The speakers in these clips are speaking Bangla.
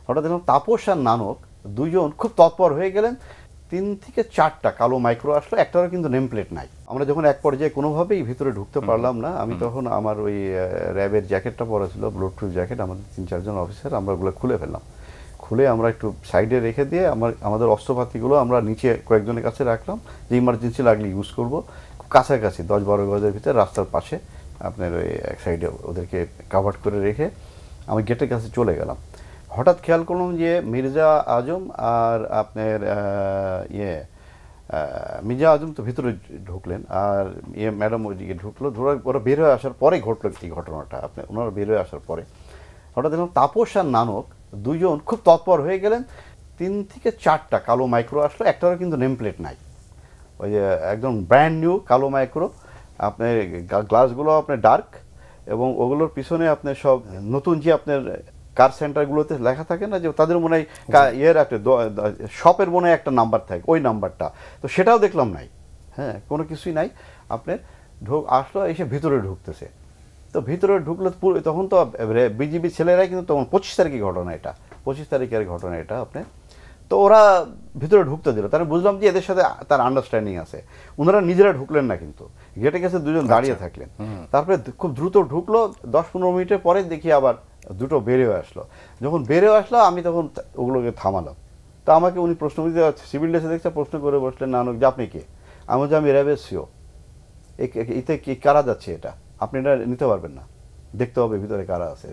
হঠাৎ দেখলাম তাপস আর নানক দুজন খুব তৎপর হয়ে গেলেন। 3 থেকে 4টা কালো মাইক্রো আসলো, একটারও কিন্তু নেম প্লেট নাই। আমরা যখন এক পর্যায়ে কোনোভাবেই ভিতরে ঢুকতে পারলাম না, আমি তখন আমার ওই র্যাবের জ্যাকেটটা পরা ছিল, ব্লুড প্রুফ জ্যাকেট, আমাদের 3-4 জন অফিসার, আমরা ওগুলো খুলে ফেললাম। খুলে আমরা একটু সাইডে রেখে দিয়ে আমাদের অস্ত্রপাতিগুলো আমরা নিচে কয়েকজনের কাছে রাখলাম, যে ইমার্জেন্সি লাগলে ইউজ করব। খুব কাছাকাছি 10-12 গজের ভিতরে রাস্তার পাশে আপনার ওই এক সাইডে ওদেরকে কাভার করে রেখে আমি গেটের কাছে চলে গেলাম। হঠাৎ খেয়াল করলাম যে মির্জা আজম আর আপনার মির্জা আজম তো ভিতরে ঢুকলেন, আর ম্যাডাম ওইদিকে ঢুকলো। ওরা বের হয়ে আসার পরে ঘটলো এই ঘটনাটা, আপনার ওনারা বের হয়ে আসার পরে হঠাৎ দেখলাম তাপস আর নানক দুজন খুব তৎপর হয়ে গেলেন। 3 থেকে 4টা কালো মাইক্রো আসলো, একটারও কিন্তু নেম প্লেট নাই। ওই যে একদম ব্র্যান্ড নিউ কালো মাইক্রো, আপনার গ্লাসগুলো আপনার ডার্ক, এবং ওগুলোর পিছনে আপনার সব নতুন যে আপনার কার সেন্টারগুলোতে লেখা থাকে না, যে তাদের মনে হয় ইয়ের একটা শপের মনে হয় একটা নাম্বার থাকে, ওই নাম্বারটা তো সেটাও দেখলাম নাই। হ্যাঁ, কোনো কিছুই নাই। আপনার আসলো, এসে ভিতরে ঢুকতেছে। তো ভিতরে ঢুকলো, তখন তো বিজিবি ছেলেরাই কিন্তু তখন 25 তারিখের ঘটনা এটা, 25 তারিখের ঘটনা এটা আপনার। তো ওরা ভিতরে ঢুকতে দিল, তারা বুঝলাম যে এদের সাথে তার আন্ডারস্ট্যান্ডিং আছে। ওনারা নিজেরা ঢুকলেন না, কিন্তু গেটে কাছে দুজন দাঁড়িয়ে থাকলেন। তারপরে খুব দ্রুত ঢুকলো, 10-15 মিনিটের পরে দেখি আবার দুটো বেরিয়ে আসলো। যখন বেরিয়ে আসলো আমি তখন ওগুলোকে থামালাম। তো আমাকে উনি প্রশ্ন সিভিল ড্রেসে দেখছে, প্রশ্ন করে বসলেন, নানক যে আপনি কে? আমি যে আমি র্যাবের সিও। এতে কি কারা যাচ্ছে? এটা আপনি এটা নিতে পারবেন না, দেখতে হবে ভিতরে কারা আছে।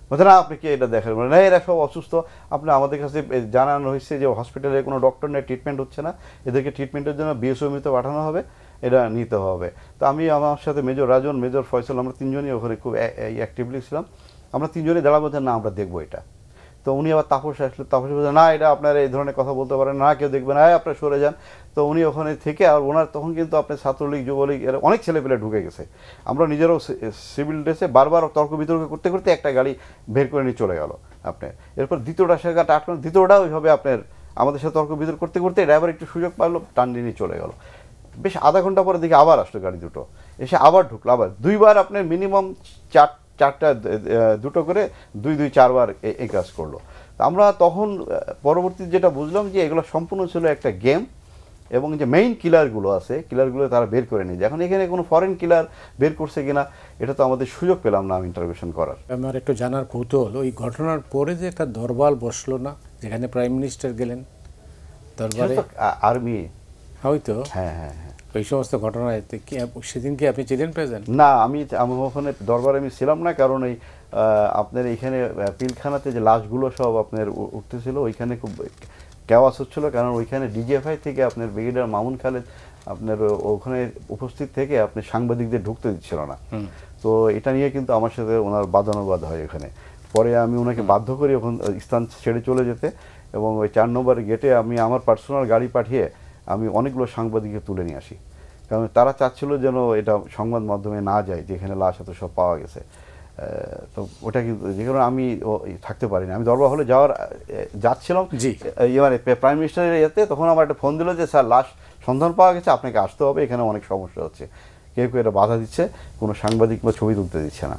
বলছে না, আপনি কি এটা দেখেন? না, এরা সব অসুস্থ। আপনি আমাদের কাছে জানানো হয়েছে যে হসপিটালে কোনো ডক্টর নেই, ট্রিটমেন্ট হচ্ছে না, এদেরকে ট্রিটমেন্টের জন্য বিএসওএমতে পাঠানো হবে, এটা নিতে হবে। তো আমি, আমার সাথে মেজর রাজন, মেজর ফয়সাল, আমরা 3জনই ওখানে খুব অ্যাক্টিভলি ছিলাম। আমরা 3জনই দাঁড়াবো যে না, আমরা দেখবো এটা। তো উনি আবার তাপস আসলো, তাপস বলছে না, এটা আপনারা এই ধরনের কথা বলতে পারেন না, কেউ দেখবে না, আপনারা সরে যান। তো উনি ওখানে থেকে, আর ওনার তখন কিন্তু আপনার ছাত্রলীগ, যুবলীগ, এর অনেক ছেলেপেলে ঢুকে গেছে। আমরা নিজেরাও সিভিল ড্রেসে বারবার তর্ক বিতর্ক করতে করতে একটা গাড়ি বের করে নিয়ে চলে গেল আপনার। এরপর দ্বিতীয়টা সে গাড়ি আটকানো, দ্বিতীয়টা ওইভাবে আপনার আমাদের সাথে তর্ক বিতর্ক করতে করতে ড্রাইভার একটু সুযোগ পারলো, টান নিয়ে চলে গেল। বেশ আধা ঘন্টা পরে দেখি আবার আসলো গাড়ি দুটো, এসে আবার ঢুকলো। আবার দুইবার আপনার মিনিমাম চারটা দুটো করে 2-4 বার এই কাজ করলো। আমরা তখন পরবর্তী যেটা বুঝলাম যে এগুলো সম্পূর্ণ ছিল একটা গেম, এবং যে মেইন কিলারগুলো আছে, কিলারগুলো তারা বের করে নিয়েছে। এখন এখানে কোনো ফরেন কিলার বের করছে কিনা এটা তো আমাদের সুযোগ পেলাম না ইন্টারভিউশন করার। আমার একটু জানার কৌতূহল, ওই ঘটনার পরে যে একটা দরবার বসলো না, যেখানে প্রাইম মিনিস্টার গেলেন দরবারে, আর্মি হয়তো, হ্যাঁ হ্যাঁ হ্যাঁ, ওই সমস্ত ঘটনায় সেদিন কি আপনি ছিলেন প্রেজেন্ট? না, আমি ওখানে দরবারে আমি ছিলাম না, কারণ এই আপনার এখানে পিলখানাতে যে লাশগুলো সব আপনার উঠতেছিল, ওইখানে খুব কেওয়াস হচ্ছিল, কারণ ওইখানে ডিজিএফআই থেকে আপনার ব্রিগেডিয়ার মামুন খালেদ আপনার ওখানে উপস্থিত থেকে আপনি সাংবাদিকদের ঢুকতে দিচ্ছিল না। তো এটা নিয়ে কিন্তু আমার সাথে ওনার বাদানুবাদ হয় এখানে। পরে আমি ওনাকে বাধ্য করি ওখান স্থান ছেড়ে চলে যেতে, এবং ওই 4 নম্বর গেটে আমি আমার পার্সোনাল গাড়ি পাঠিয়ে আমি অনেকগুলো সাংবাদিককে তুলে নিয়ে আসি, কারণ তারা চাচ্ছিল যেন এটা সংবাদ মাধ্যমে না যায় যে এখানে লাশ এত সব পাওয়া গেছে। তো ওটা কিন্তু যে কারণে আমি থাকতে পারিনি, আমি দরবার হলে যাচ্ছিলাম মানে প্রাইম মিনিস্টারের ইয়েতে, তখন আমার একটা ফোন দিল যে স্যার লাশ সন্ধান পাওয়া গেছে, আপনাকে আসতে হবে, এখানে অনেক সমস্যা হচ্ছে, কেউ কেউ এটা বাধা দিচ্ছে, কোনো সাংবাদিক বা ছবি তুলতে দিচ্ছে না।